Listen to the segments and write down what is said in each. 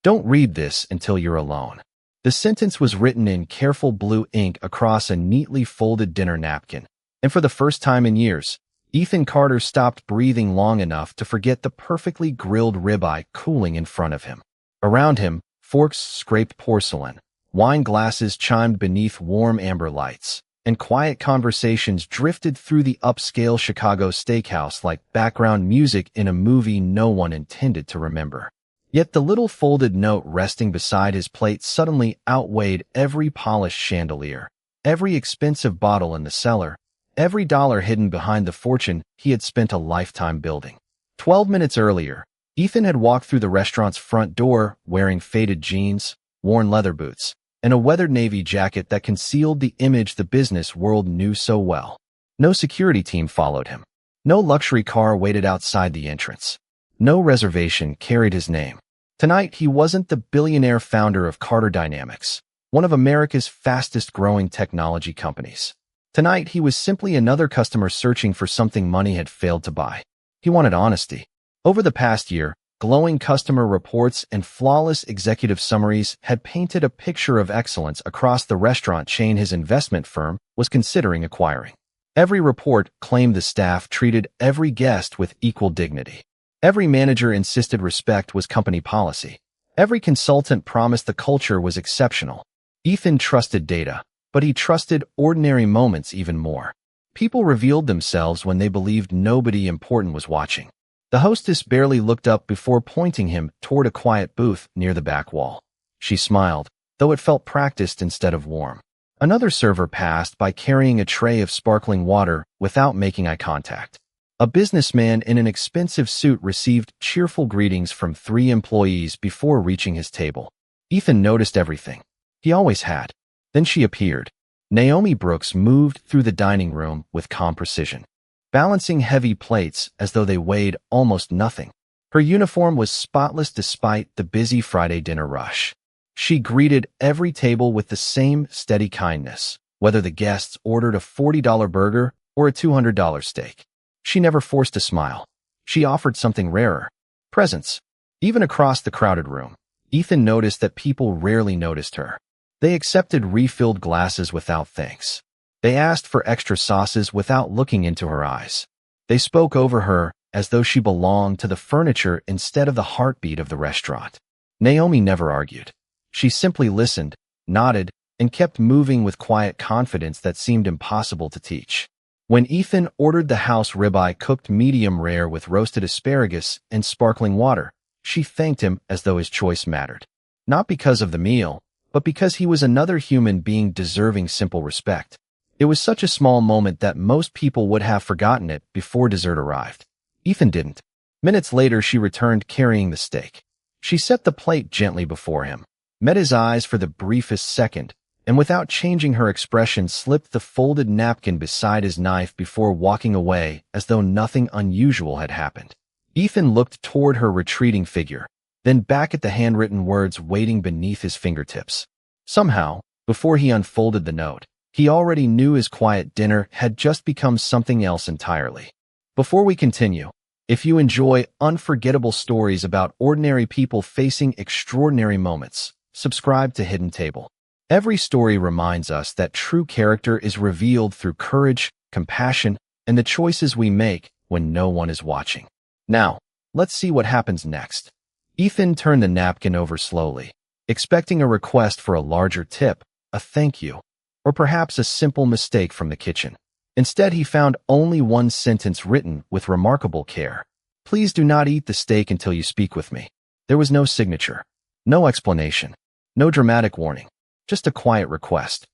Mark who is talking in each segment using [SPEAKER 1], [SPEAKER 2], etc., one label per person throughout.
[SPEAKER 1] Don't read this until you're alone. The sentence was written in careful blue ink across a neatly folded dinner napkin, and for the first time in years, Ethan Carter stopped breathing long enough to forget the perfectly grilled ribeye cooling in front of him. Around him, forks scraped porcelain, wine glasses chimed beneath warm amber lights, and quiet conversations drifted through the upscale Chicago steakhouse like background music in a movie no one intended to remember. Yet the little folded note resting beside his plate suddenly outweighed every polished chandelier, every expensive bottle in the cellar, every dollar hidden behind the fortune he had spent a lifetime building. 12 minutes earlier, Ethan had walked through the restaurant's front door wearing faded jeans, worn leather boots, and a weathered navy jacket that concealed the image the business world knew so well. No security team followed him. No luxury car waited outside the entrance. No reservation carried his name. Tonight, he wasn't the billionaire founder of Carter Dynamics, one of America's fastest-growing technology companies. Tonight, he was simply another customer searching for something money had failed to buy. He wanted honesty. Over the past year, glowing customer reports and flawless executive summaries had painted a picture of excellence across the restaurant chain his investment firm was considering acquiring. Every report claimed the staff treated every guest with equal dignity. Every manager insisted respect was company policy. Every consultant promised the culture was exceptional. Ethan trusted data, but he trusted ordinary moments even more. People revealed themselves when they believed nobody important was watching. The hostess barely looked up before pointing him toward a quiet booth near the back wall. She smiled, though it felt practiced instead of warm. Another server passed by carrying a tray of sparkling water without making eye contact. A businessman in an expensive suit received cheerful greetings from 3 employees before reaching his table. Ethan noticed everything. He always had. Then she appeared. Naomi Brooks moved through the dining room with calm precision, balancing heavy plates as though they weighed almost nothing. Her uniform was spotless despite the busy Friday dinner rush. She greeted every table with the same steady kindness, whether the guests ordered a $40 burger or a $200 steak. She never forced a smile. She offered something rarer: presence. Even across the crowded room, Ethan noticed that people rarely noticed her. They accepted refilled glasses without thanks. They asked for extra sauces without looking into her eyes. They spoke over her as though she belonged to the furniture instead of the heartbeat of the restaurant. Naomi never argued. She simply listened, nodded, and kept moving with quiet confidence that seemed impossible to teach. When Ethan ordered the house ribeye cooked medium rare with roasted asparagus and sparkling water, she thanked him as though his choice mattered. Not because of the meal, but because he was another human being deserving simple respect. It was such a small moment that most people would have forgotten it before dessert arrived. Ethan didn't. Minutes later, she returned carrying the steak. She set the plate gently before him, met his eyes for the briefest second, and without changing her expression slipped the folded napkin beside his knife before walking away as though nothing unusual had happened. Ethan looked toward her retreating figure, then back at the handwritten words waiting beneath his fingertips. Somehow, before he unfolded the note, he already knew his quiet dinner had just become something else entirely. Before we continue, if you enjoy unforgettable stories about ordinary people facing extraordinary moments, subscribe to Hidden Table. Every story reminds us that true character is revealed through courage, compassion, and the choices we make when no one is watching. Now, let's see what happens next. Ethan turned the napkin over slowly, expecting a request for a larger tip, a thank you, or perhaps a simple mistake from the kitchen. Instead, he found only one sentence written with remarkable care. "Please do not eat the steak until you speak with me." There was no signature, no explanation, no dramatic warning. Just a quiet request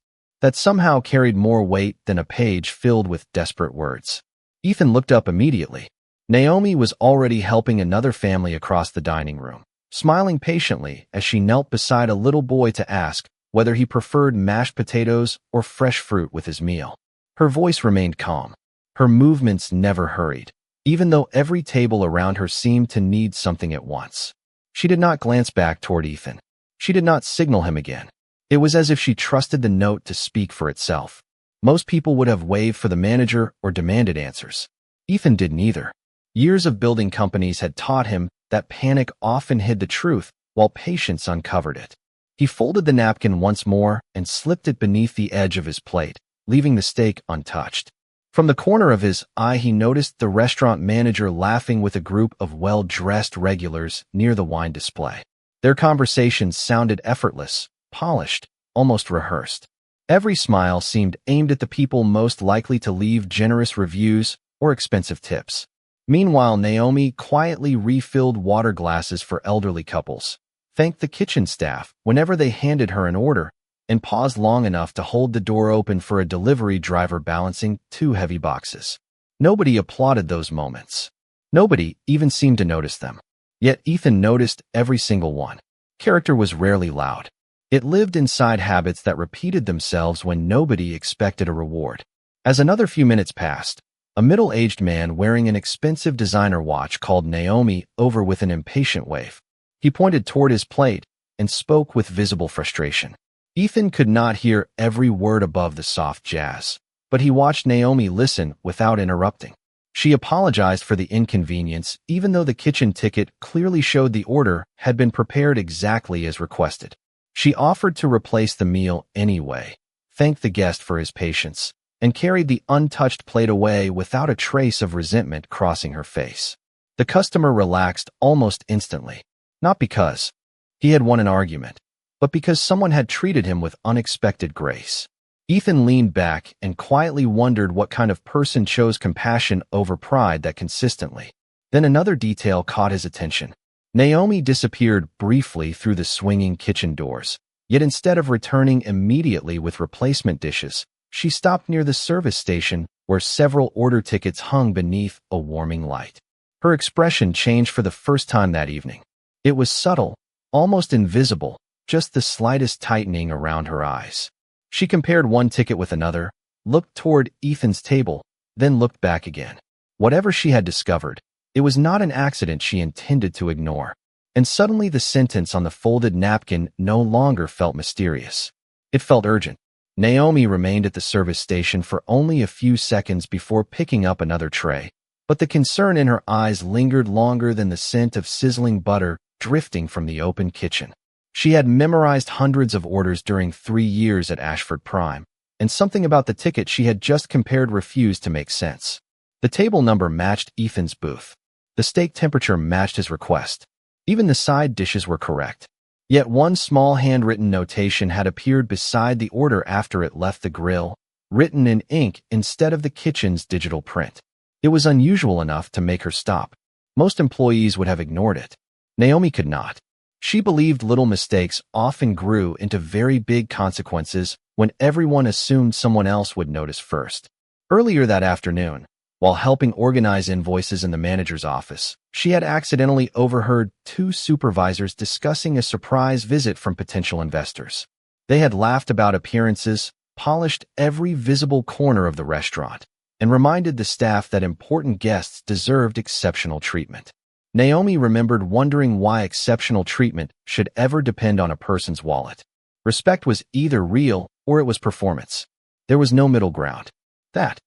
[SPEAKER 1] that somehow carried more weight than a page filled with desperate words. Ethan looked up immediately. Naomi was already helping another family across the dining room, smiling patiently as she knelt beside a little boy to ask whether he preferred mashed potatoes or fresh fruit with his meal. Her voice remained calm. Her movements never hurried, even though every table around her seemed to need something at once. She did not glance back toward Ethan. She did not signal him again. It was as if she trusted the note to speak for itself. Most people would have waved for the manager or demanded answers. Ethan didn't either. Years of building companies had taught him that panic often hid the truth while patience uncovered it. He folded the napkin once more and slipped it beneath the edge of his plate, leaving the steak untouched. From the corner of his eye, he noticed the restaurant manager laughing with a group of well-dressed regulars near the wine display. Their conversations sounded effortless, polished, almost rehearsed. Every smile seemed aimed at the people most likely to leave generous reviews or expensive tips. Meanwhile, Naomi quietly refilled water glasses for elderly couples, thanked the kitchen staff whenever they handed her an order, and paused long enough to hold the door open for a delivery driver balancing 2 heavy boxes. Nobody applauded those moments. Nobody even seemed to notice them. Yet Ethan noticed every single one. Character was rarely loud. It lived inside habits that repeated themselves when nobody expected a reward. As another few minutes passed, a middle-aged man wearing an expensive designer watch called Naomi over with an impatient wave. He pointed toward his plate and spoke with visible frustration. Ethan could not hear every word above the soft jazz, but he watched Naomi listen without interrupting. She apologized for the inconvenience, even though the kitchen ticket clearly showed the order had been prepared exactly as requested. She offered to replace the meal anyway, thanked the guest for his patience, and carried the untouched plate away without a trace of resentment crossing her face. The customer relaxed almost instantly, not because he had won an argument, but because someone had treated him with unexpected grace. Ethan leaned back and quietly wondered what kind of person chose compassion over pride that consistently. Then another detail caught his attention. Naomi disappeared briefly through the swinging kitchen doors, yet instead of returning immediately with replacement dishes, she stopped near the service station where several order tickets hung beneath a warming light. Her expression changed for the first time that evening. It was subtle, almost invisible, just the slightest tightening around her eyes. She compared one ticket with another, looked toward Ethan's table, then looked back again. Whatever she had discovered, it was not an accident she intended to ignore. And suddenly the sentence on the folded napkin no longer felt mysterious. It felt urgent. Naomi remained at the service station for only a few seconds before picking up another tray, but the concern in her eyes lingered longer than the scent of sizzling butter drifting from the open kitchen. She had memorized hundreds of orders during 3 years at Ashford Prime, and something about the ticket she had just compared refused to make sense. The table number matched Ethan's booth. The steak temperature matched his request. Even the side dishes were correct. Yet one small handwritten notation had appeared beside the order after it left the grill, written in ink instead of the kitchen's digital print. It was unusual enough to make her stop. Most employees would have ignored it. Naomi could not. She believed little mistakes often grew into very big consequences when everyone assumed someone else would notice first. Earlier that afternoon, while helping organize invoices in the manager's office, she had accidentally overheard 2 supervisors discussing a surprise visit from potential investors. They had laughed about appearances, polished every visible corner of the restaurant, and reminded the staff that important guests deserved exceptional treatment. Naomi remembered wondering why exceptional treatment should ever depend on a person's wallet. Respect was either real or it was performance. There was no middle ground. That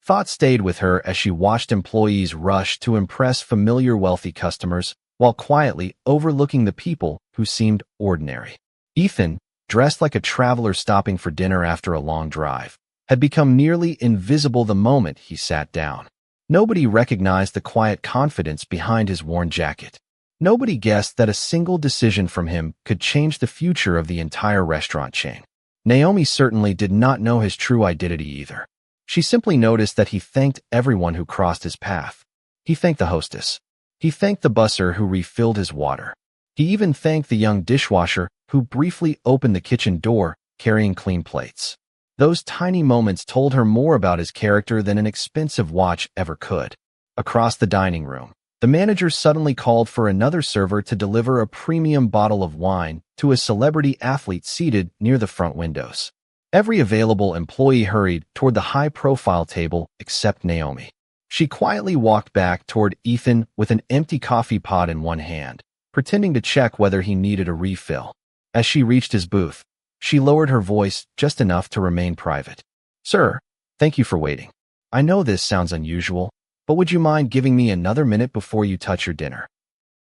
[SPEAKER 1] thought stayed with her as she watched employees rush to impress familiar wealthy customers while quietly overlooking the people who seemed ordinary. Ethan, dressed like a traveler stopping for dinner after a long drive, had become nearly invisible the moment he sat down. Nobody recognized the quiet confidence behind his worn jacket. Nobody guessed that a single decision from him could change the future of the entire restaurant chain. Naomi certainly did not know his true identity either. She simply noticed that he thanked everyone who crossed his path. He thanked the hostess. He thanked the busser who refilled his water. He even thanked the young dishwasher who briefly opened the kitchen door, carrying clean plates. Those tiny moments told her more about his character than an expensive watch ever could. Across the dining room, the manager suddenly called for another server to deliver a premium bottle of wine to a celebrity athlete seated near the front windows. Every available employee hurried toward the high-profile table except Naomi. She quietly walked back toward Ethan with an empty coffee pot in one hand, pretending to check whether he needed a refill. As she reached his booth, she lowered her voice just enough to remain private. "Sir, thank you for waiting. I know this sounds unusual, but would you mind giving me another minute before you touch your dinner?"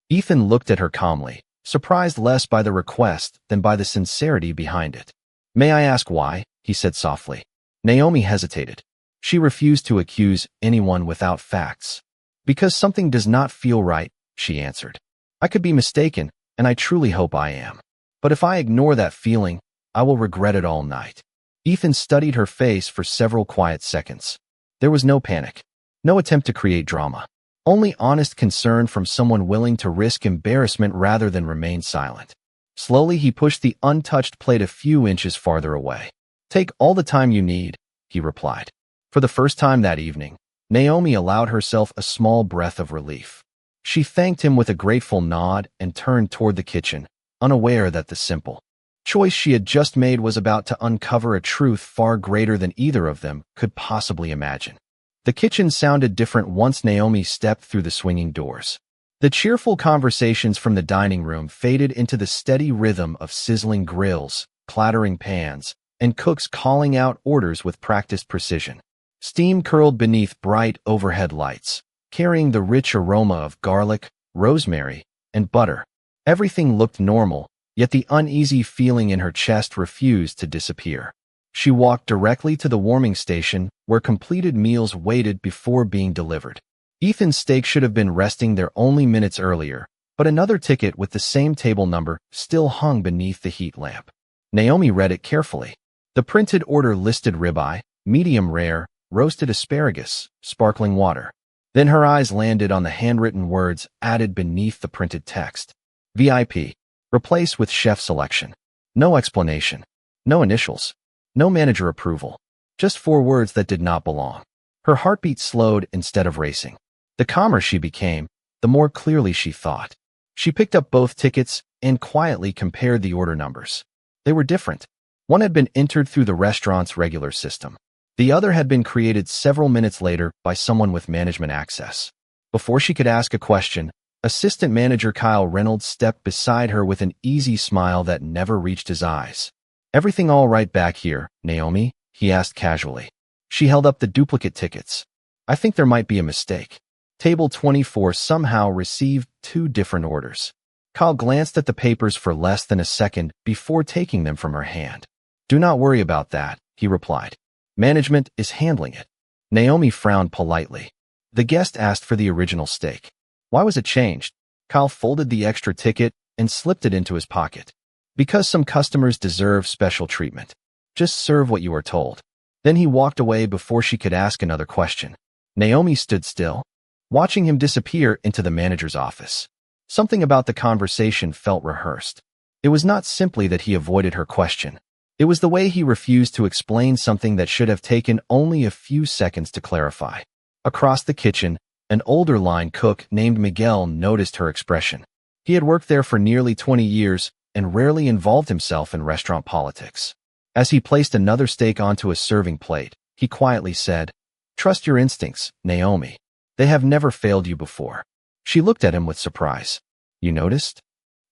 [SPEAKER 1] Ethan looked at her calmly, surprised less by the request than by the sincerity behind it. "May I ask why?" he said softly. Naomi hesitated. She refused to accuse anyone without facts. "Because something does not feel right," she answered. "I could be mistaken, and I truly hope I am. But if I ignore that feeling, I will regret it all night." Ethan studied her face for several quiet seconds. There was no panic, no attempt to create drama, only honest concern from someone willing to risk embarrassment rather than remain silent. Slowly, he pushed the untouched plate a few inches farther away. "Take all the time you need," he replied. For the first time that evening, Naomi allowed herself a small breath of relief. She thanked him with a grateful nod and turned toward the kitchen, unaware that the simple choice she had just made was about to uncover a truth far greater than either of them could possibly imagine. The kitchen sounded different once Naomi stepped through the swinging doors. The cheerful conversations from the dining room faded into the steady rhythm of sizzling grills, clattering pans, and cooks calling out orders with practiced precision. Steam curled beneath bright overhead lights, carrying the rich aroma of garlic, rosemary, and butter. Everything looked normal, yet the uneasy feeling in her chest refused to disappear. She walked directly to the warming station, where completed meals waited before being delivered. Ethan's steak should have been resting there only minutes earlier, but another ticket with the same table number still hung beneath the heat lamp. Naomi read it carefully. The printed order listed ribeye, medium rare, roasted asparagus, sparkling water. Then her eyes landed on the handwritten words added beneath the printed text. VIP. Replace with chef selection. No explanation. No initials. No manager approval. Just 4 words that did not belong. Her heartbeat slowed instead of racing. The calmer she became, the more clearly she thought. She picked up both tickets and quietly compared the order numbers. They were different. One had been entered through the restaurant's regular system. The other had been created several minutes later by someone with management access. Before she could ask a question, Assistant Manager Kyle Reynolds stepped beside her with an easy smile that never reached his eyes. "Everything all right back here, Naomi?" he asked casually. She held up the duplicate tickets. "I think there might be a mistake. Table 24 somehow received 2 different orders." Kyle glanced at the papers for less than a second before taking them from her hand. "Do not worry about that," he replied. "Management is handling it." Naomi frowned politely. The guest asked for the original steak. Why was it changed? Kyle folded the extra ticket and slipped it into his pocket. "Because some customers deserve special treatment. Just serve what you are told." Then he walked away before she could ask another question. Naomi stood still, watching him disappear into the manager's office. Something about the conversation felt rehearsed. It was not simply that he avoided her question. It was the way he refused to explain something that should have taken only a few seconds to clarify. Across the kitchen, an older line cook named Miguel noticed her expression. He had worked there for nearly 20 years and rarely involved himself in restaurant politics. As he placed another steak onto a serving plate, he quietly said, "Trust your instincts, Naomi. They have never failed you before." She looked at him with surprise. "You noticed?"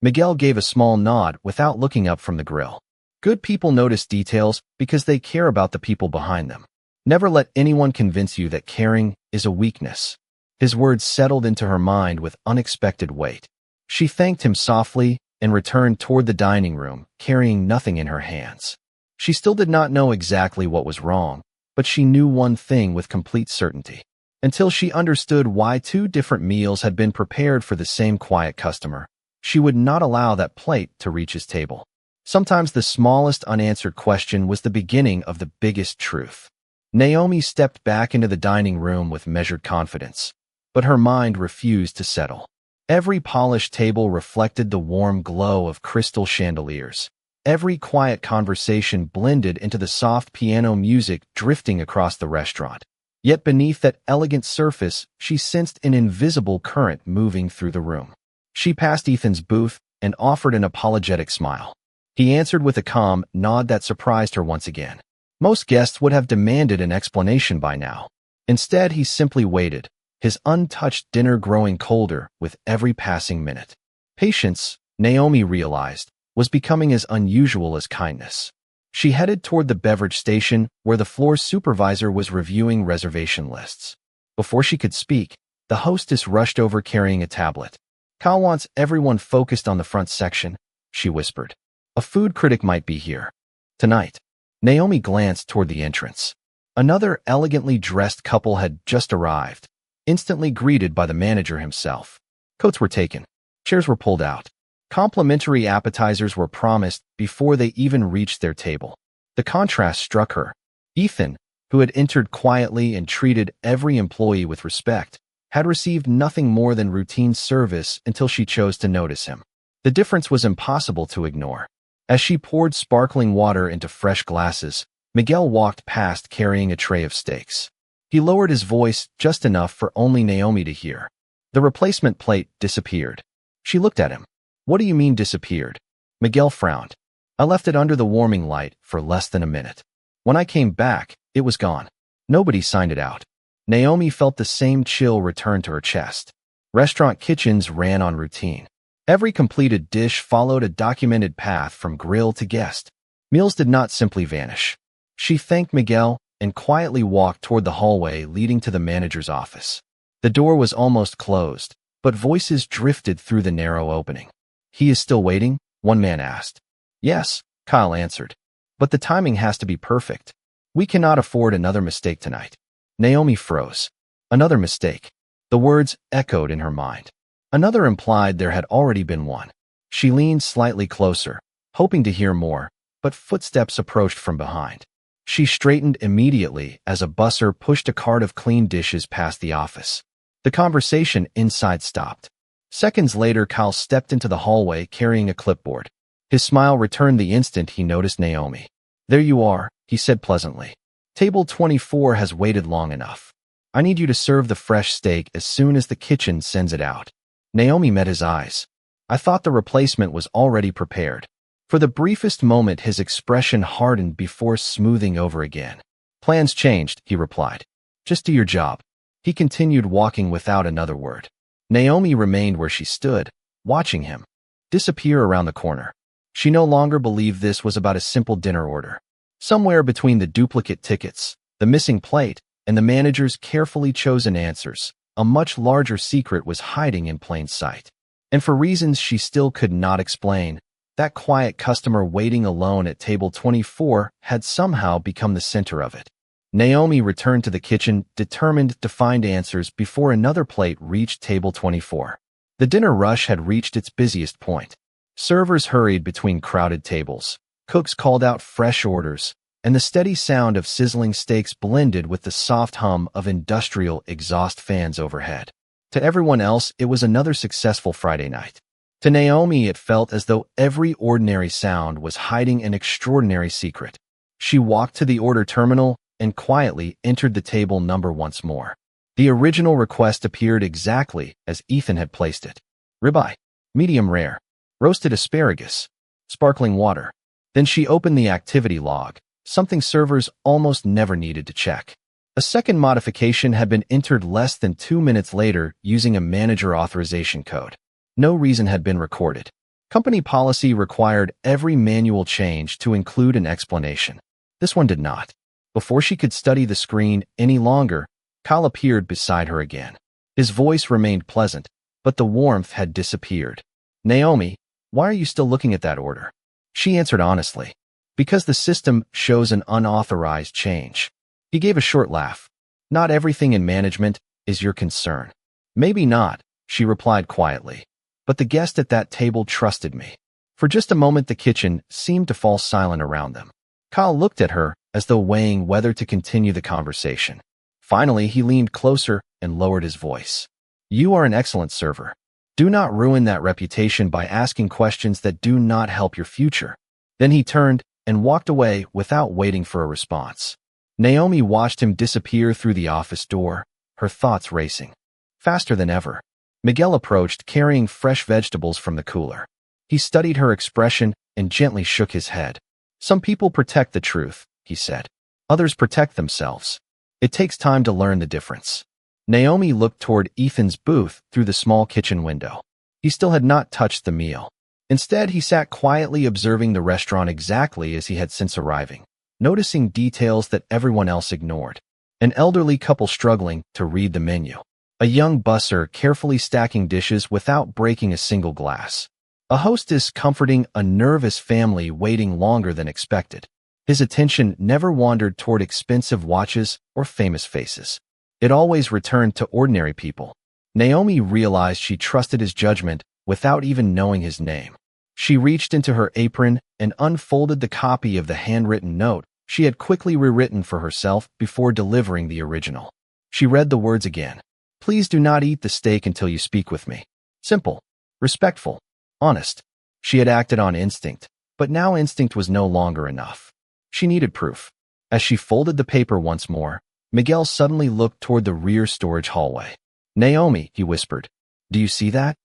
[SPEAKER 1] Miguel gave a small nod without looking up from the grill. Good people notice details because they care about the people behind them. Never let anyone convince you that caring is a weakness. His words settled into her mind with unexpected weight. She thanked him softly and returned toward the dining room, carrying nothing in her hands. She still did not know exactly what was wrong, but she knew one thing with complete certainty. Until she understood why 2 different meals had been prepared for the same quiet customer, she would not allow that plate to reach his table. Sometimes the smallest unanswered question was the beginning of the biggest truth. Naomi stepped back into the dining room with measured confidence, but her mind refused to settle. Every polished table reflected the warm glow of crystal chandeliers. Every quiet conversation blended into the soft piano music drifting across the restaurant. Yet beneath that elegant surface, she sensed an invisible current moving through the room. She passed Ethan's booth and offered an apologetic smile. He answered with a calm nod that surprised her once again. Most guests would have demanded an explanation by now. Instead, he simply waited, his untouched dinner growing colder with every passing minute. Patience, Naomi realized, was becoming as unusual as kindness. She headed toward the beverage station where the floor supervisor was reviewing reservation lists. Before she could speak, the hostess rushed over carrying a tablet. Kyle wants everyone focused on the front section, she whispered. A food critic might be here. Tonight. Naomi glanced toward the entrance. Another elegantly dressed couple had just arrived, instantly greeted by the manager himself. Coats were taken. Chairs were pulled out. Complimentary appetizers were promised before they even reached their table. The contrast struck her. Ethan, who had entered quietly and treated every employee with respect, had received nothing more than routine service until she chose to notice him. The difference was impossible to ignore. As she poured sparkling water into fresh glasses, Miguel walked past carrying a tray of steaks. He lowered his voice just enough for only Naomi to hear. The replacement plate disappeared. She looked at him. What do you mean disappeared? Miguel frowned. I left it under the warming light for less than a minute. When I came back, it was gone. Nobody signed it out. Naomi felt the same chill return to her chest. Restaurant kitchens ran on routine. Every completed dish followed a documented path from grill to guest. Meals did not simply vanish. She thanked Miguel and quietly walked toward the hallway leading to the manager's office. The door was almost closed, but voices drifted through the narrow opening. He is still waiting? One man asked. Yes, Kyle answered. But the timing has to be perfect. We cannot afford another mistake tonight. Naomi froze. Another mistake. The words echoed in her mind. Another implied there had already been one. She leaned slightly closer, hoping to hear more, but footsteps approached from behind. She straightened immediately as a busser pushed a cart of clean dishes past the office. The conversation inside stopped. Seconds later, Kyle stepped into the hallway carrying a clipboard. His smile returned the instant he noticed Naomi. There you are, he said pleasantly. Table 24 has waited long enough. I need you to serve the fresh steak as soon as the kitchen sends it out. Naomi met his eyes. I thought the replacement was already prepared. For the briefest moment, his expression hardened before smoothing over again. Plans changed, he replied. Just do your job. He continued walking without another word. Naomi remained where she stood, watching him disappear around the corner. She no longer believed this was about a simple dinner order. Somewhere between the duplicate tickets, the missing plate, and the manager's carefully chosen answers, a much larger secret was hiding in plain sight. And for reasons she still could not explain, that quiet customer waiting alone at table 24 had somehow become the center of it. Naomi returned to the kitchen, determined to find answers before another plate reached table 24. The dinner rush had reached its busiest point. Servers hurried between crowded tables. Cooks called out fresh orders, and the steady sound of sizzling steaks blended with the soft hum of industrial exhaust fans overhead. To everyone else, it was another successful Friday night. To Naomi, it felt as though every ordinary sound was hiding an extraordinary secret. She walked to the order terminal and quietly entered the table number once more. The original request appeared exactly as Ethan had placed it. Ribeye, medium rare, roasted asparagus, sparkling water. Then she opened the activity log, something servers almost never needed to check. A second modification had been entered less than 2 minutes later using a manager authorization code. No reason had been recorded. Company policy required every manual change to include an explanation. This one did not. Before she could study the screen any longer, Kyle appeared beside her again. His voice remained pleasant, but the warmth had disappeared. Naomi, why are you still looking at that order? She answered honestly. Because the system shows an unauthorized change. He gave a short laugh. Not everything in management is your concern. Maybe not, she replied quietly. But the guest at that table trusted me. For just a moment, the kitchen seemed to fall silent around them. Kyle looked at her as though weighing whether to continue the conversation. Finally, he leaned closer and lowered his voice. You are an excellent server. Do not ruin that reputation by asking questions that do not help your future. Then he turned and walked away without waiting for a response. Naomi watched him disappear through the office door, her thoughts racing. Faster than ever, Miguel approached carrying fresh vegetables from the cooler. He studied her expression and gently shook his head. Some people protect the truth, he said. Others protect themselves. It takes time to learn the difference. Naomi looked toward Ethan's booth through the small kitchen window. He still had not touched the meal. Instead, he sat quietly observing the restaurant exactly as he had since arriving, noticing details that everyone else ignored. An elderly couple struggling to read the menu. A young busser carefully stacking dishes without breaking a single glass. A hostess comforting a nervous family waiting longer than expected. His attention never wandered toward expensive watches or famous faces. It always returned to ordinary people. Naomi realized she trusted his judgment without even knowing his name. She reached into her apron and unfolded the copy of the handwritten note she had quickly rewritten for herself before delivering the original. She read the words again. Please do not eat the steak until you speak with me. Simple, respectful, honest. She had acted on instinct, but now instinct was no longer enough. She needed proof. As she folded the paper once more, Miguel suddenly looked toward the rear storage hallway. Naomi, he whispered, do you see that?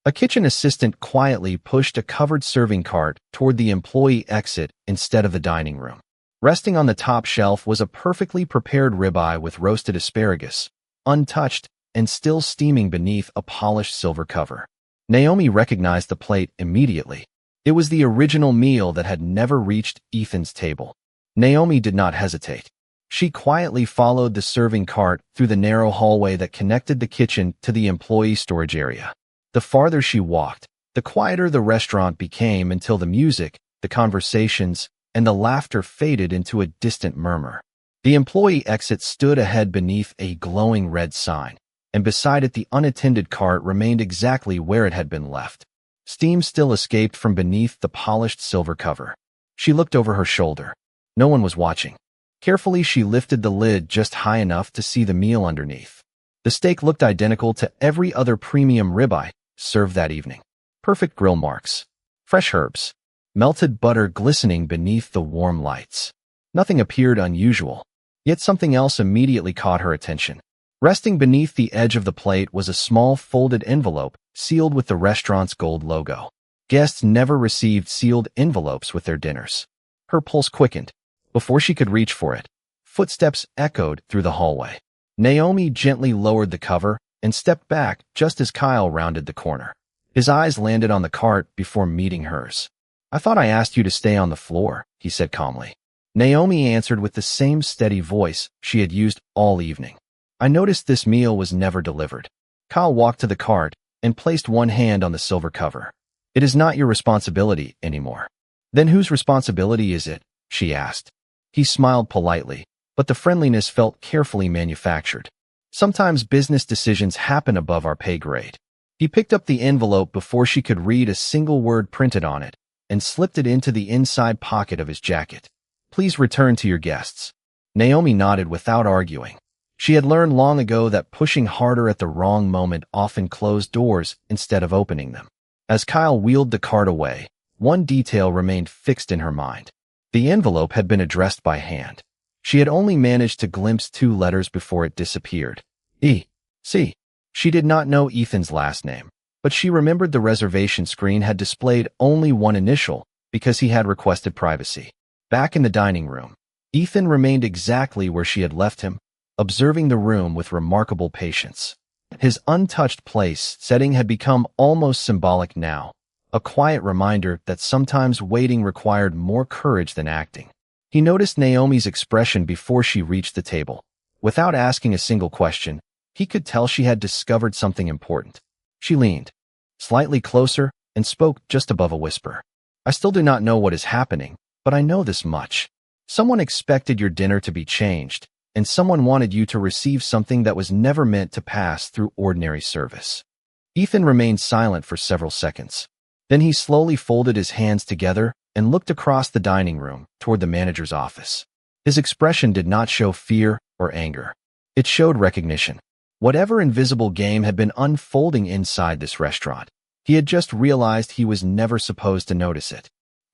[SPEAKER 1] A kitchen assistant quietly pushed a covered serving cart toward the employee exit instead of the dining room. Resting on the top shelf was a perfectly prepared ribeye with roasted asparagus, untouched and still steaming beneath a polished silver cover. Naomi recognized the plate immediately. It was the original meal that had never reached Ethan's table. Naomi did not hesitate. She quietly followed the serving cart through the narrow hallway that connected the kitchen to the employee storage area. The farther she walked, the quieter the restaurant became until the music, the conversations, and the laughter faded into a distant murmur. The employee exit stood ahead beneath a glowing red sign, and beside it the unattended cart remained exactly where it had been left. Steam still escaped from beneath the polished silver cover. She looked over her shoulder. No one was watching. Carefully, she lifted the lid just high enough to see the meal underneath. The steak looked identical to every other premium ribeye served that evening. Perfect grill marks, fresh herbs, melted butter glistening beneath the warm lights. Nothing appeared unusual, yet something else immediately caught her attention. Resting beneath the edge of the plate was a small folded envelope sealed with the restaurant's gold logo. Guests never received sealed envelopes with their dinners. Her pulse quickened. Before she could reach for it, footsteps echoed through the hallway. Naomi gently lowered the cover and stepped back just as Kyle rounded the corner. His eyes landed on the cart before meeting hers. I thought I asked you to stay on the floor, he said calmly. Naomi answered with the same steady voice she had used all evening. I noticed this meal was never delivered. Kyle walked to the cart and placed one hand on the silver cover. It is not your responsibility anymore. Then whose responsibility is it? She asked. He smiled politely, but the friendliness felt carefully manufactured. Sometimes business decisions happen above our pay grade. He picked up the envelope before she could read a single word printed on it and slipped it into the inside pocket of his jacket. Please return to your guests. Naomi nodded without arguing. She had learned long ago that pushing harder at the wrong moment often closed doors instead of opening them. As Kyle wheeled the cart away, one detail remained fixed in her mind. The envelope had been addressed by hand. She had only managed to glimpse 2 letters before it disappeared. E.C. She did not know Ethan's last name, but she remembered the reservation screen had displayed only one initial because he had requested privacy. Back in the dining room, Ethan remained exactly where she had left him, observing the room with remarkable patience. His untouched place setting had become almost symbolic now, a quiet reminder that sometimes waiting required more courage than acting. He noticed Naomi's expression before she reached the table. Without asking a single question, he could tell she had discovered something important. She leaned slightly closer and spoke just above a whisper. I still do not know what is happening, but I know this much. Someone expected your dinner to be changed, and someone wanted you to receive something that was never meant to pass through ordinary service. Ethan remained silent for several seconds. Then he slowly folded his hands together and looked across the dining room toward the manager's office. His expression did not show fear or anger. It showed recognition. Whatever invisible game had been unfolding inside this restaurant, he had just realized he was never supposed to notice it.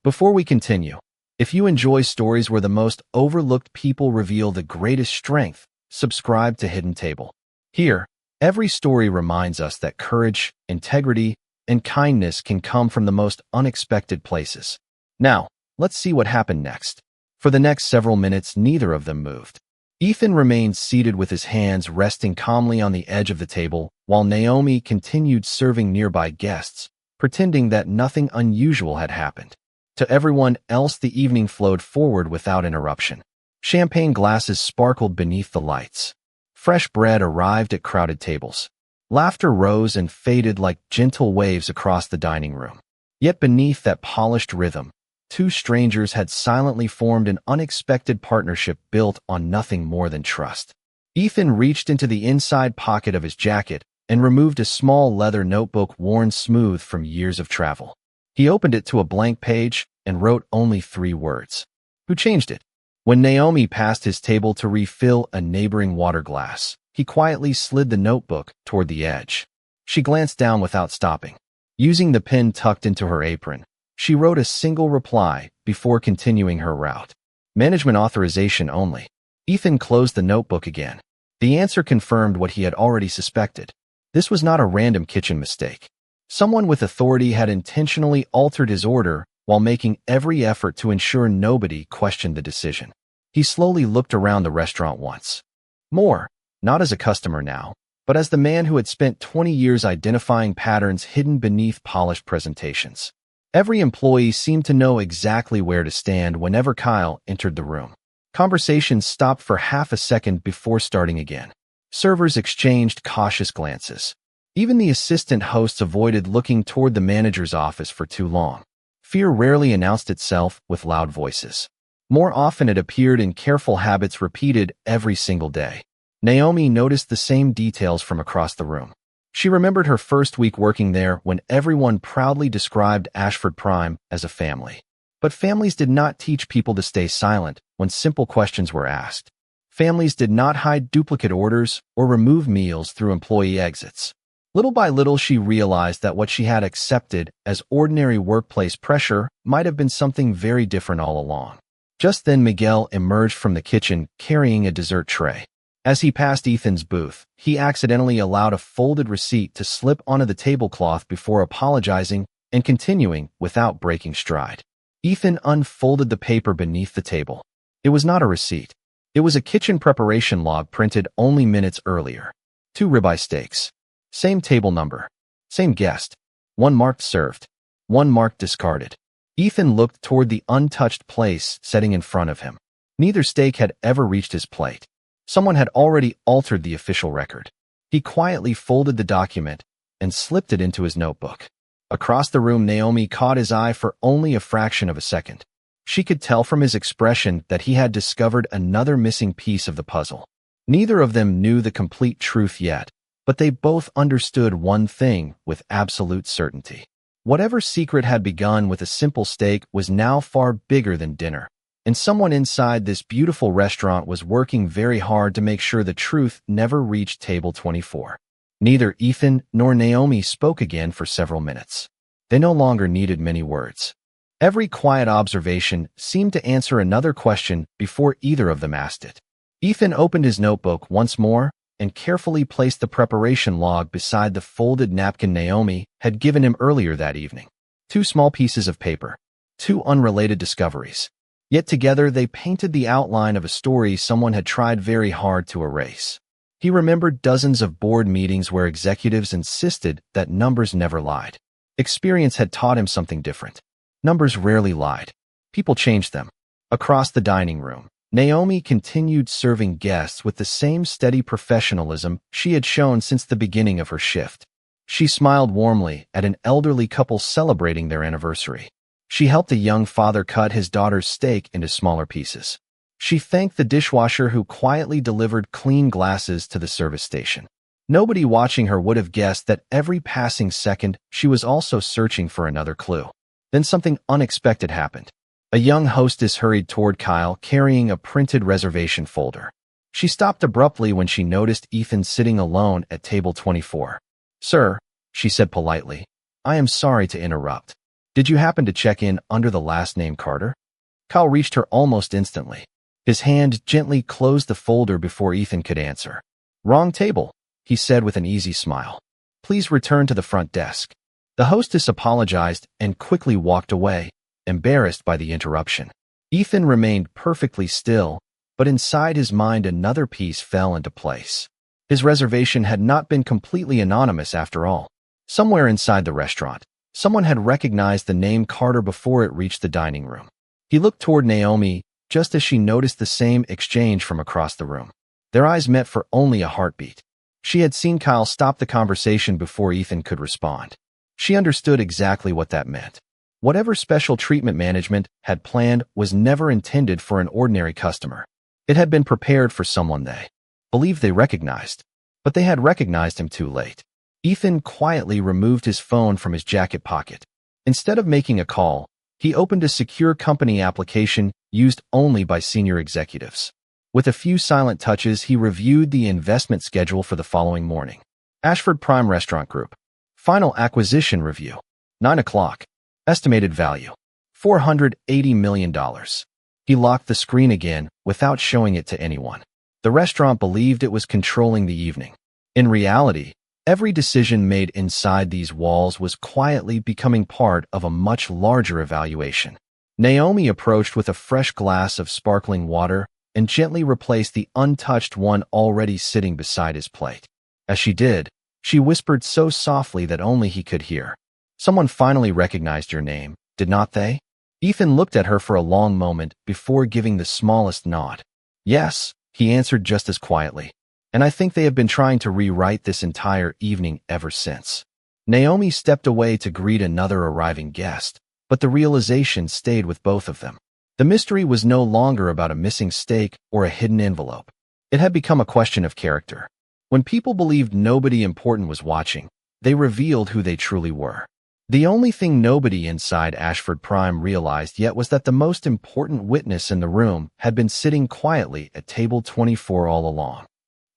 [SPEAKER 1] Before we continue, if you enjoy stories where the most overlooked people reveal the greatest strength, subscribe to Hidden Table. Here, every story reminds us that courage, integrity, and kindness can come from the most unexpected places. Now, let's see what happened next. For the next several minutes, neither of them moved. Ethan remained seated with his hands resting calmly on the edge of the table, while Naomi continued serving nearby guests, pretending that nothing unusual had happened. To everyone else, the evening flowed forward without interruption. Champagne glasses sparkled beneath the lights. Fresh bread arrived at crowded tables. Laughter rose and faded like gentle waves across the dining room. Yet beneath that polished rhythm, two strangers had silently formed an unexpected partnership built on nothing more than trust. Ethan reached into the inside pocket of his jacket and removed a small leather notebook worn smooth from years of travel. He opened it to a blank page and wrote only 3 words. Who changed it? When Naomi passed his table to refill a neighboring water glass, he quietly slid the notebook toward the edge. She glanced down without stopping. Using the pen tucked into her apron, she wrote a single reply before continuing her route. Management authorization only. Ethan closed the notebook again. The answer confirmed what he had already suspected. This was not a random kitchen mistake. Someone with authority had intentionally altered his order while making every effort to ensure nobody questioned the decision. He slowly looked around the restaurant once more, not as a customer now, but as the man who had spent 20 years identifying patterns hidden beneath polished presentations. Every employee seemed to know exactly where to stand whenever Kyle entered the room. Conversations stopped for half a second before starting again. Servers exchanged cautious glances. Even the assistant hosts avoided looking toward the manager's office for too long. Fear rarely announced itself with loud voices. More often it appeared in careful habits repeated every single day. Naomi noticed the same details from across the room. She remembered her first week working there when everyone proudly described Ashford Prime as a family. But families did not teach people to stay silent when simple questions were asked. Families did not hide duplicate orders or remove meals through employee exits. Little by little, she realized that what she had accepted as ordinary workplace pressure might have been something very different all along. Just then, Miguel emerged from the kitchen carrying a dessert tray. As he passed Ethan's booth, he accidentally allowed a folded receipt to slip onto the tablecloth before apologizing and continuing without breaking stride. Ethan unfolded the paper beneath the table. It was not a receipt. It was a kitchen preparation log printed only minutes earlier. 2 ribeye steaks. Same table number. Same guest. 1 marked served. 1 marked discarded. Ethan looked toward the untouched place sitting in front of him. Neither steak had ever reached his plate. Someone had already altered the official record. He quietly folded the document and slipped it into his notebook. Across the room, Naomi caught his eye for only a fraction of a second. She could tell from his expression that he had discovered another missing piece of the puzzle. Neither of them knew the complete truth yet, but they both understood one thing with absolute certainty. Whatever secret had begun with a simple steak was now far bigger than dinner, and someone inside this beautiful restaurant was working very hard to make sure the truth never reached table 24. Neither Ethan nor Naomi spoke again for several minutes. They no longer needed many words. Every quiet observation seemed to answer another question before either of them asked it. Ethan opened his notebook once more and carefully placed the preparation log beside the folded napkin Naomi had given him earlier that evening. 2 small pieces of paper. 2 unrelated discoveries. Yet together they painted the outline of a story someone had tried very hard to erase. He remembered dozens of board meetings where executives insisted that numbers never lied. Experience had taught him something different. Numbers rarely lied. People changed them. Across the dining room, Naomi continued serving guests with the same steady professionalism she had shown since the beginning of her shift. She smiled warmly at an elderly couple celebrating their anniversary. She helped a young father cut his daughter's steak into smaller pieces. She thanked the dishwasher who quietly delivered clean glasses to the service station. Nobody watching her would have guessed that every passing second she was also searching for another clue. Then something unexpected happened. A young hostess hurried toward Kyle carrying a printed reservation folder. She stopped abruptly when she noticed Ethan sitting alone at table 24. "Sir," she said politely, "I am sorry to interrupt. Did you happen to check in under the last name Carter?" Kyle reached her almost instantly. His hand gently closed the folder before Ethan could answer. "Wrong table," he said with an easy smile. "Please return to the front desk." The hostess apologized and quickly walked away, embarrassed by the interruption. Ethan remained perfectly still, but inside his mind another piece fell into place. His reservation had not been completely anonymous after all. Somewhere inside the restaurant, someone had recognized the name Carter before it reached the dining room. He looked toward Naomi just as she noticed the same exchange from across the room. Their eyes met for only a heartbeat. She had seen Kyle stop the conversation before Ethan could respond. She understood exactly what that meant. Whatever special treatment management had planned was never intended for an ordinary customer. It had been prepared for someone they believed they recognized. But they had recognized him too late. Ethan quietly removed his phone from his jacket pocket. Instead of making a call, he opened a secure company application used only by senior executives. With a few silent touches, he reviewed the investment schedule for the following morning. Ashford Prime Restaurant Group. Final acquisition review. 9 o'clock. Estimated value. $480 million. He locked the screen again without showing it to anyone. The restaurant believed it was controlling the evening. In reality, every decision made inside these walls was quietly becoming part of a much larger evaluation. Naomi approached with a fresh glass of sparkling water and gently replaced the untouched one already sitting beside his plate. As she did, she whispered so softly that only he could hear. Someone finally recognized your name, did not they? Ethan looked at her for a long moment before giving the smallest nod. Yes, he answered just as quietly. And I think they have been trying to rewrite this entire evening ever since. Naomi stepped away to greet another arriving guest, but the realization stayed with both of them. The mystery was no longer about a missing steak or a hidden envelope. It had become a question of character. When people believed nobody important was watching, they revealed who they truly were. The only thing nobody inside Ashford Prime realized yet was that the most important witness in the room had been sitting quietly at table 24 all along.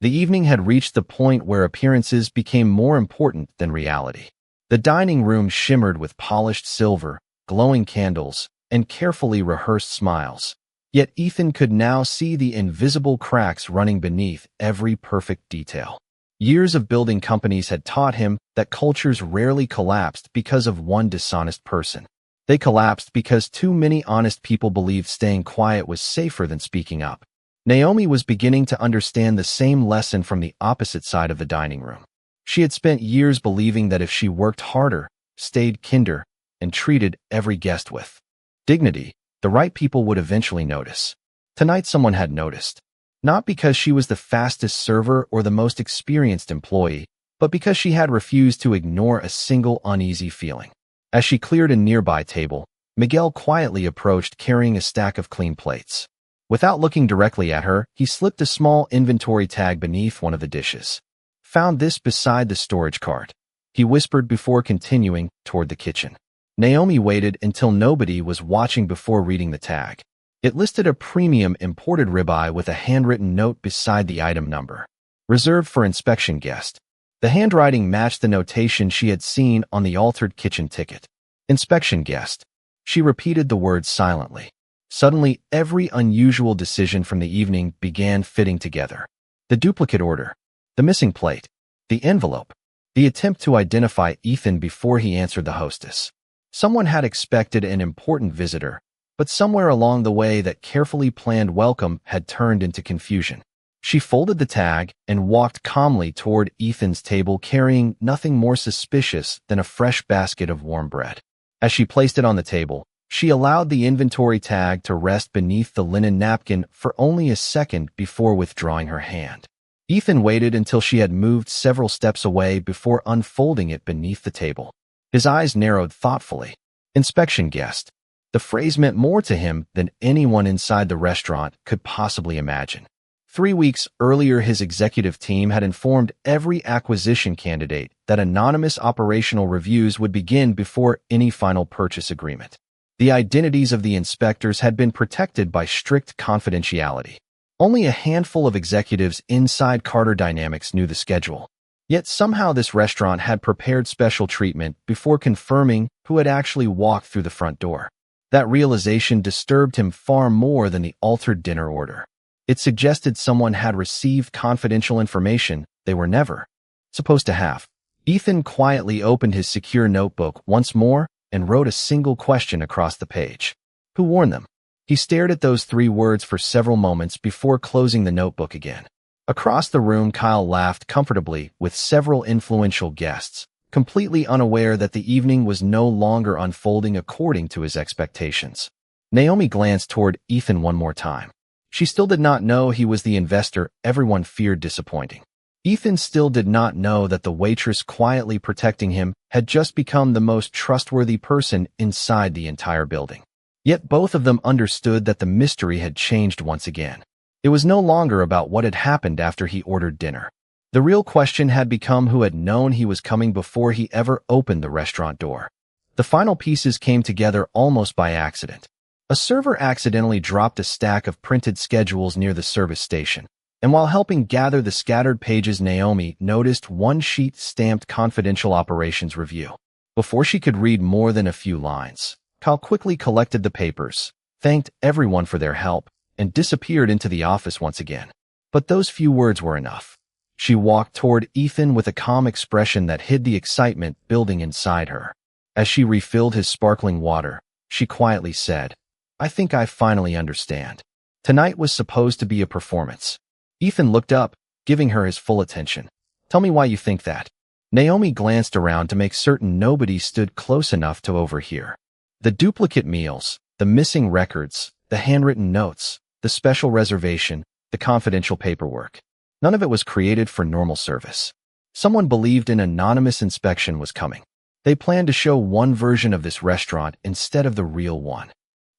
[SPEAKER 1] The evening had reached the point where appearances became more important than reality. The dining room shimmered with polished silver, glowing candles, and carefully rehearsed smiles. Yet Ethan could now see the invisible cracks running beneath every perfect detail. Years of building companies had taught him that cultures rarely collapsed because of one dishonest person. They collapsed because too many honest people believed staying quiet was safer than speaking up. Naomi was beginning to understand the same lesson from the opposite side of the dining room. She had spent years believing that if she worked harder, stayed kinder, and treated every guest with dignity, the right people would eventually notice. Tonight someone had noticed. Not because she was the fastest server or the most experienced employee, but because she had refused to ignore a single uneasy feeling. As she cleared a nearby table, Miguel quietly approached carrying a stack of clean plates. Without looking directly at her, he slipped a small inventory tag beneath one of the dishes. Found this beside the storage cart, he whispered before continuing toward the kitchen. Naomi waited until nobody was watching before reading the tag. It listed a premium imported ribeye with a handwritten note beside the item number. Reserved for inspection guest. The handwriting matched the notation she had seen on the altered kitchen ticket. Inspection guest. She repeated the words silently. Suddenly, every unusual decision from the evening began fitting together. The duplicate order. The missing plate. The envelope. The attempt to identify Ethan before he answered the hostess. Someone had expected an important visitor, but somewhere along the way that carefully planned welcome had turned into confusion. She folded the tag and walked calmly toward Ethan's table carrying nothing more suspicious than a fresh basket of warm bread. As she placed it on the table, she allowed the inventory tag to rest beneath the linen napkin for only a second before withdrawing her hand. Ethan waited until she had moved several steps away before unfolding it beneath the table. His eyes narrowed thoughtfully. Inspection guest. The phrase meant more to him than anyone inside the restaurant could possibly imagine. 3 weeks earlier, his executive team had informed every acquisition candidate that anonymous operational reviews would begin before any final purchase agreement. The identities of the inspectors had been protected by strict confidentiality. Only a handful of executives inside Carter Dynamics knew the schedule. Yet somehow this restaurant had prepared special treatment before confirming who had actually walked through the front door. That realization disturbed him far more than the altered dinner order. It suggested someone had received confidential information they were never supposed to have. Ethan quietly opened his secure notebook once more and wrote a single question across the page. Who warned them? He stared at those 3 words for several moments before closing the notebook again. Across the room, Kyle laughed comfortably with several influential guests, completely unaware that the evening was no longer unfolding according to his expectations. Naomi glanced toward Ethan one more time. She still did not know he was the investor everyone feared disappointing. Ethan still did not know that the waitress quietly protecting him had just become the most trustworthy person inside the entire building. Yet both of them understood that the mystery had changed once again. It was no longer about what had happened after he ordered dinner. The real question had become who had known he was coming before he ever opened the restaurant door. The final pieces came together almost by accident. A server accidentally dropped a stack of printed schedules near the service station, and while helping gather the scattered pages, Naomi noticed one sheet stamped Confidential Operations Review. Before she could read more than a few lines, Kyle quickly collected the papers, thanked everyone for their help, and disappeared into the office once again. But those few words were enough. She walked toward Ethan with a calm expression that hid the excitement building inside her. As she refilled his sparkling water, she quietly said, "I think I finally understand. Tonight was supposed to be a performance." Ethan looked up, giving her his full attention. "Tell me why you think that." Naomi glanced around to make certain nobody stood close enough to overhear. The duplicate meals, the missing records, the handwritten notes, the special reservation, the confidential paperwork. None of it was created for normal service. Someone believed an anonymous inspection was coming. They planned to show one version of this restaurant instead of the real one.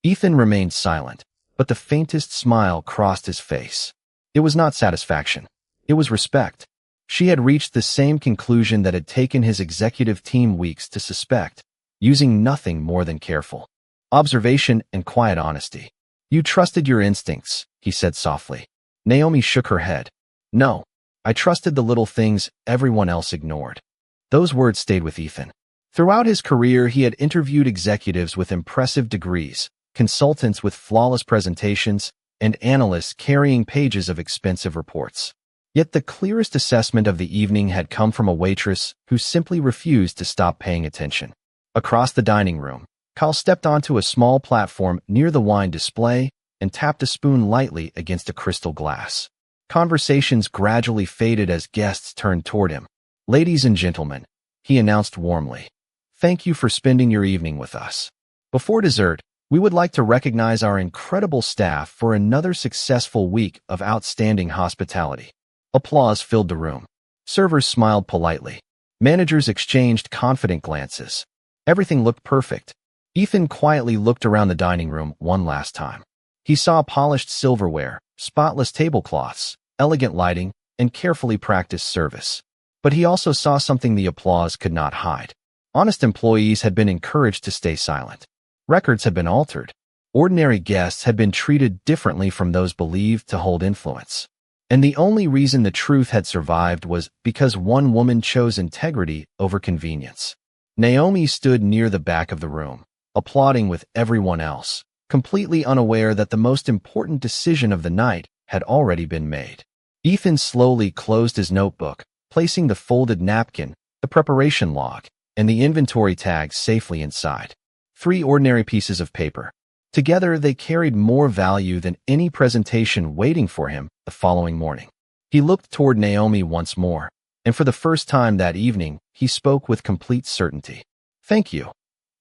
[SPEAKER 1] Ethan remained silent, but the faintest smile crossed his face. It was not satisfaction. It was respect. She had reached the same conclusion that had taken his executive team weeks to suspect, using nothing more than careful observation and quiet honesty. "You trusted your instincts," he said softly. Naomi shook her head. "No, I trusted the little things everyone else ignored." Those words stayed with Ethan. Throughout his career, he had interviewed executives with impressive degrees, consultants with flawless presentations, and analysts carrying pages of expensive reports. Yet the clearest assessment of the evening had come from a waitress who simply refused to stop paying attention. Across the dining room, Kyle stepped onto a small platform near the wine display and tapped a spoon lightly against a crystal glass. Conversations gradually faded as guests turned toward him. "Ladies and gentlemen," he announced warmly, "thank you for spending your evening with us. Before dessert, we would like to recognize our incredible staff for another successful week of outstanding hospitality." Applause filled the room. Servers smiled politely. Managers exchanged confident glances. Everything looked perfect. Ethan quietly looked around the dining room one last time. He saw polished silverware, spotless tablecloths, elegant lighting, and carefully practiced service. But he also saw something the applause could not hide. Honest employees had been encouraged to stay silent. Records had been altered. Ordinary guests had been treated differently from those believed to hold influence. And the only reason the truth had survived was because one woman chose integrity over convenience. Naomi stood near the back of the room, applauding with everyone else, completely unaware that the most important decision of the night had already been made. Ethan slowly closed his notebook, placing the folded napkin, the preparation log, and the inventory tags safely inside. 3 ordinary pieces of paper. Together, they carried more value than any presentation waiting for him the following morning. He looked toward Naomi once more, and for the first time that evening, he spoke with complete certainty. "Thank you,"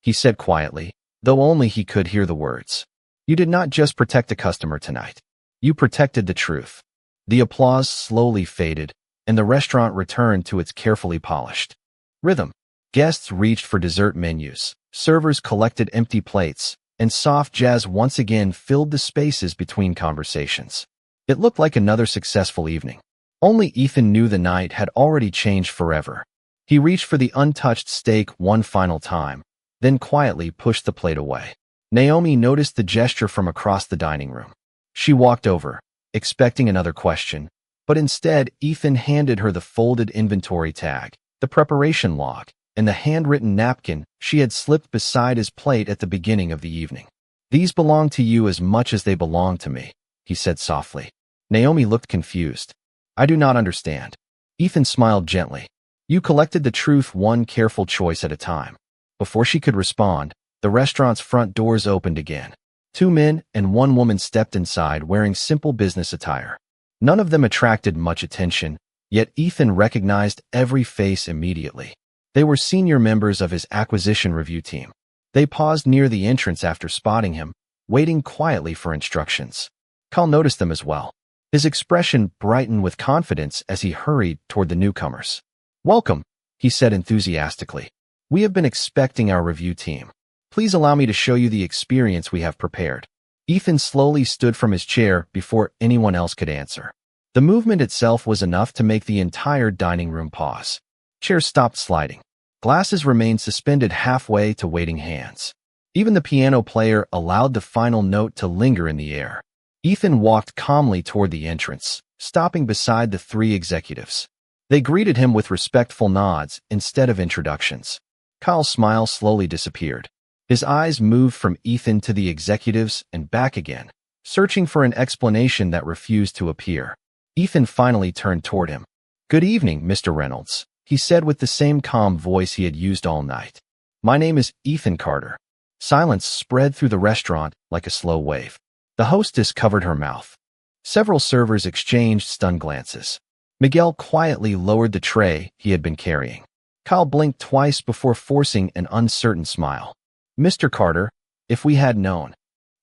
[SPEAKER 1] he said quietly, though only he could hear the words. "You did not just protect a customer tonight. You protected the truth." The applause slowly faded, and the restaurant returned to its carefully polished rhythm. Guests reached for dessert menus. Servers collected empty plates, and soft jazz once again filled the spaces between conversations. It looked like another successful evening. Only Ethan knew the night had already changed forever. He reached for the untouched steak one final time, then quietly pushed the plate away. Naomi noticed the gesture from across the dining room. She walked over, expecting another question, but instead Ethan handed her the folded inventory tag, the preparation log, and the handwritten napkin she had slipped beside his plate at the beginning of the evening. "These belong to you as much as they belong to me," he said softly. Naomi looked confused. "I do not understand." Ethan smiled gently. "You collected the truth one careful choice at a time." Before she could respond, the restaurant's front doors opened again. 2 men and 1 woman stepped inside wearing simple business attire. None of them attracted much attention, yet Ethan recognized every face immediately. They were senior members of his acquisition review team. They paused near the entrance after spotting him, waiting quietly for instructions. Carl noticed them as well. His expression brightened with confidence as he hurried toward the newcomers. "Welcome," he said enthusiastically. "We have been expecting our review team. Please allow me to show you the experience we have prepared." Ethan slowly stood from his chair before anyone else could answer. The movement itself was enough to make the entire dining room pause. Chairs stopped sliding. Glasses remained suspended halfway to waiting hands. Even the piano player allowed the final note to linger in the air. Ethan walked calmly toward the entrance, stopping beside the three executives. They greeted him with respectful nods instead of introductions. Kyle's smile slowly disappeared. His eyes moved from Ethan to the executives and back again, searching for an explanation that refused to appear. Ethan finally turned toward him. "Good evening, Mr. Reynolds," he said with the same calm voice he had used all night. "My name is Ethan Carter." Silence spread through the restaurant like a slow wave. The hostess covered her mouth. Several servers exchanged stunned glances. Miguel quietly lowered the tray he had been carrying. Kyle blinked twice before forcing an uncertain smile. "Mr. Carter, if we had known."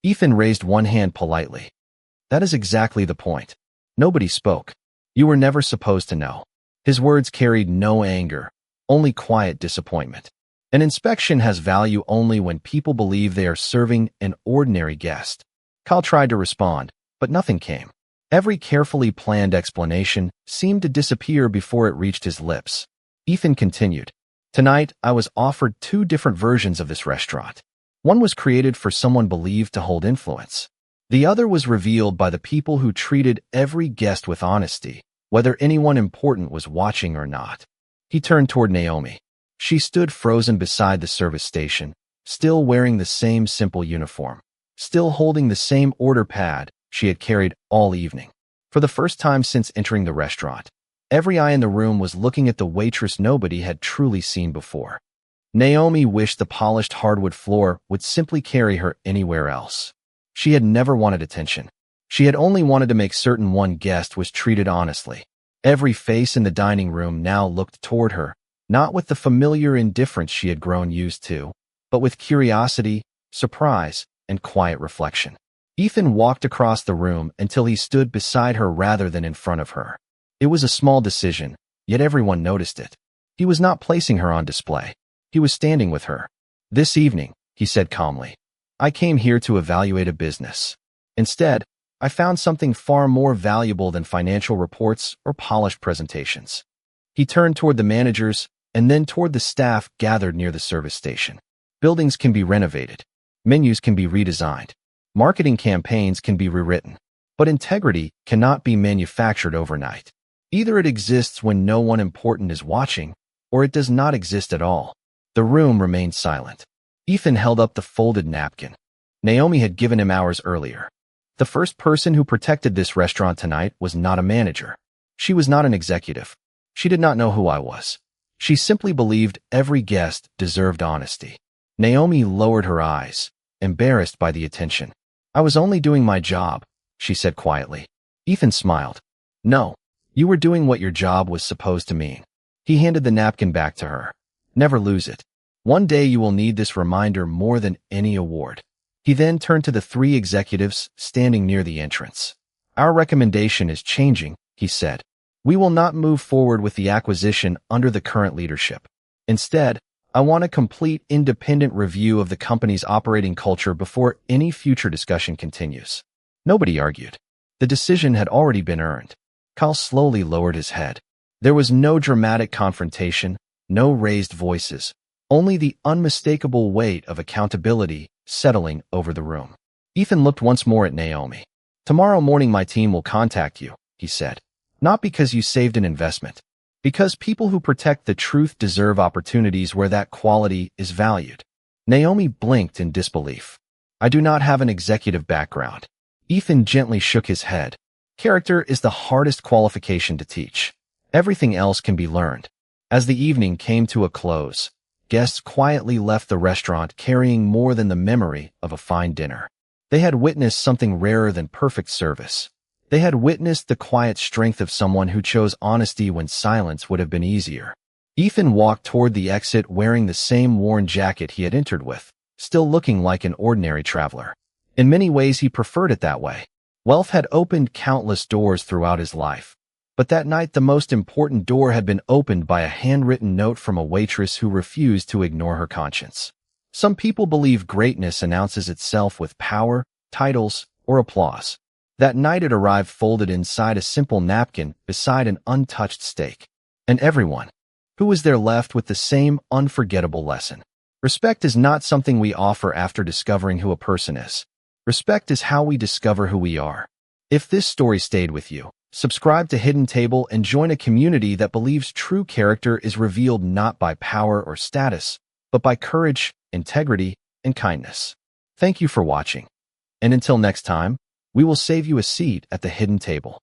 [SPEAKER 1] Ethan raised one hand politely. "That is exactly the point. Nobody spoke. You were never supposed to know." His words carried no anger, only quiet disappointment. An inspection has value only when people believe they are serving an ordinary guest. Kyle tried to respond, but nothing came. Every carefully planned explanation seemed to disappear before it reached his lips. Ethan continued. "Tonight, I was offered two different versions of this restaurant. One was created for someone believed to hold influence. The other was revealed by the people who treated every guest with honesty, whether anyone important was watching or not." He turned toward Naomi. She stood frozen beside the service station, still wearing the same simple uniform, still holding the same order pad she had carried all evening. For the first time since entering the restaurant, every eye in the room was looking at the waitress nobody had truly seen before. Naomi wished the polished hardwood floor would simply carry her anywhere else. She had never wanted attention. She had only wanted to make certain one guest was treated honestly. Every face in the dining room now looked toward her, not with the familiar indifference she had grown used to, but with curiosity, surprise, and quiet reflection. Ethan walked across the room until he stood beside her rather than in front of her. It was a small decision, yet everyone noticed it. He was not placing her on display. He was standing with her. "This evening," he said calmly, "I came here to evaluate a business. Instead, I found something far more valuable than financial reports or polished presentations." He turned toward the managers and then toward the staff gathered near the service station. Buildings can be renovated. Menus can be redesigned. Marketing campaigns can be rewritten. But integrity cannot be manufactured overnight. Either it exists when no one important is watching, or it does not exist at all. The room remained silent. Ethan held up the folded napkin. Naomi had given him hours earlier. The first person who protected this restaurant tonight was not a manager. She was not an executive. She did not know who I was. She simply believed every guest deserved honesty. Naomi lowered her eyes, embarrassed by the attention. "I was only doing my job," she said quietly. Ethan smiled. "No, you were doing what your job was supposed to mean." He handed the napkin back to her. "Never lose it. One day you will need this reminder more than any award." He then turned to the three executives standing near the entrance. "Our recommendation is changing," he said. "We will not move forward with the acquisition under the current leadership. Instead, I want a complete independent review of the company's operating culture before any future discussion continues." Nobody argued. The decision had already been earned. Kyle slowly lowered his head. There was no dramatic confrontation, no raised voices, only the unmistakable weight of accountability settling over the room. Ethan looked once more at Naomi. "Tomorrow morning my team will contact you," he said. "Not because you saved an investment. Because people who protect the truth deserve opportunities where that quality is valued." Naomi blinked in disbelief. "I do not have an executive background." Ethan gently shook his head. "Character is the hardest qualification to teach. Everything else can be learned." As the evening came to a close, guests quietly left the restaurant carrying more than the memory of a fine dinner. They had witnessed something rarer than perfect service. They had witnessed the quiet strength of someone who chose honesty when silence would have been easier. Ethan walked toward the exit wearing the same worn jacket he had entered with, still looking like an ordinary traveler. In many ways he preferred it that way. Wealth had opened countless doors throughout his life. But that night, the most important door had been opened by a handwritten note from a waitress who refused to ignore her conscience. Some people believe greatness announces itself with power, titles, or applause. That night it arrived folded inside a simple napkin beside an untouched steak. And everyone who was there left with the same unforgettable lesson. Respect is not something we offer after discovering who a person is. Respect is how we discover who we are. If this story stayed with you, subscribe to Hidden Table and join a community that believes true character is revealed not by power or status, but by courage, integrity, and kindness. Thank you for watching. And until next time, we will save you a seat at the Hidden Table.